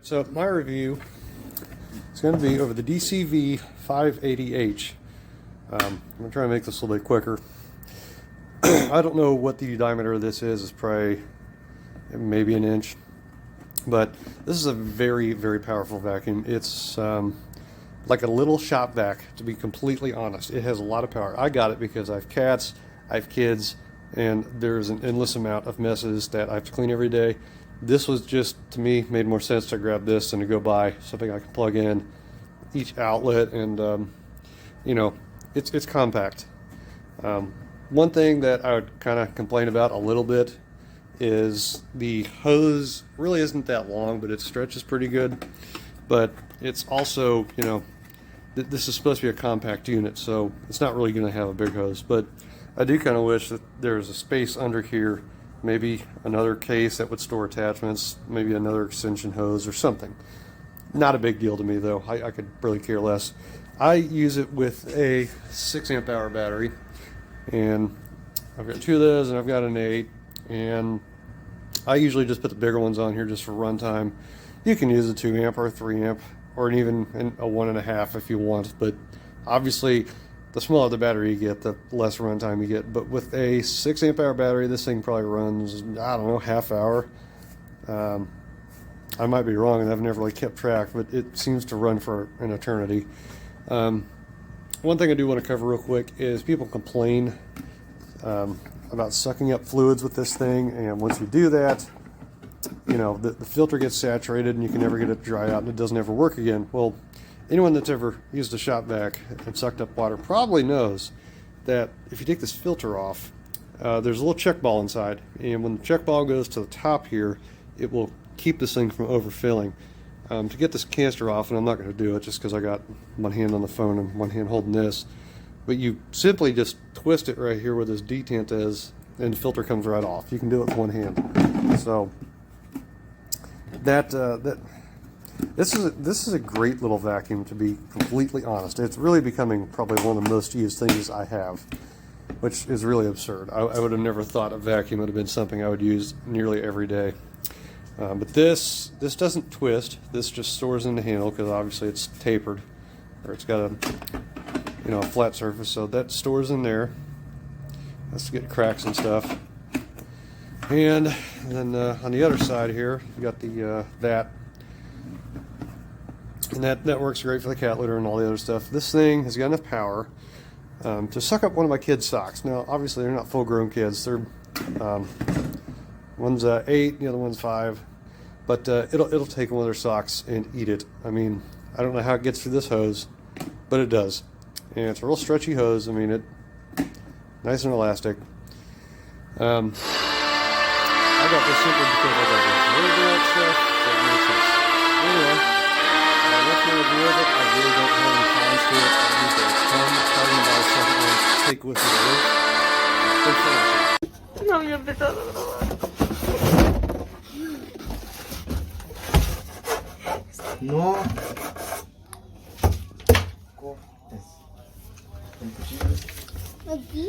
So my review is going to be over the DCV580H. I'm going to try to make this a little bit quicker. I don't know what the diameter of this is. It's probably maybe an inch. But this is a very, very powerful vacuum. It's like a little shop vac, to be completely honest. It has a lot of power. I got it because I have cats, I have kids, and there's an endless amount of messes that I have to clean every day. This was just, to me, made more sense to grab this than to go buy something I can plug in each outlet, and you know, it's compact. One thing that I would kind of complain about a little bit is the hose really isn't that long, but it stretches pretty good. But it's also, you know, this is supposed to be a compact unit, so it's not really going to have a big hose. But I do kind of wish that there's a space under here, maybe another case that would store attachments, maybe another extension hose or something. Not a big deal to me though. I could really care less. I use it with a 6 amp hour battery, and I've got 2 of those, and I've got an 8, and I usually just put the bigger ones on here just for runtime. You can use a 2 amp or a 3 amp or even a 1.5 if you want, but obviously the smaller the battery you get, the less runtime you get. But with a 6 amp hour battery, this thing probably runs, I don't know, half hour. I might be wrong, and I've never really kept track, but it seems to run for an eternity. One thing I do want to cover real quick is people complain about sucking up fluids with this thing, and once you do that, you know, the filter gets saturated and you can never get it to dry out, and it doesn't ever work again. Well, anyone that's ever used a shop vac and sucked up water probably knows that if you take this filter off, there's a little check ball inside, and when the check ball goes to the top here, it will keep this thing from overfilling. To get this canister off, and I'm not going to do it just because I got one hand on the phone and one hand holding this, but you simply just twist it right here where this detent is, and the filter comes right off. You can do it with one hand. So this is a great little vacuum, to be completely honest. It's really becoming probably one of the most used things I have, which is really absurd. I would have never thought a vacuum would have been something I would use nearly every day. But this doesn't twist. This just stores in the handle because obviously it's tapered, or it's got a, you know, a flat surface, so that stores in there. Let's get cracks and stuff. And then on the other side here, you got the that, and that works great for the cat litter and all the other stuff. This thing has got enough power to suck up one of my kids' socks. Now, obviously, they're not full-grown kids. They're one's 8, the other one's 5, but it'll take one of their socks and eat it. I mean, I don't know how it gets through this hose, but it does. And it's a real stretchy hose. I mean, it nice and elastic. I got this simply because I got this really good stuff that makes sense. Anyway, that's my review of it. I really don't have any cons to it. I think that it's fun. Probably buy a second one to take with me to work. Thanks for watching. No había empezado a grabar. No cortes. ¿Con cuchillos? Aquí.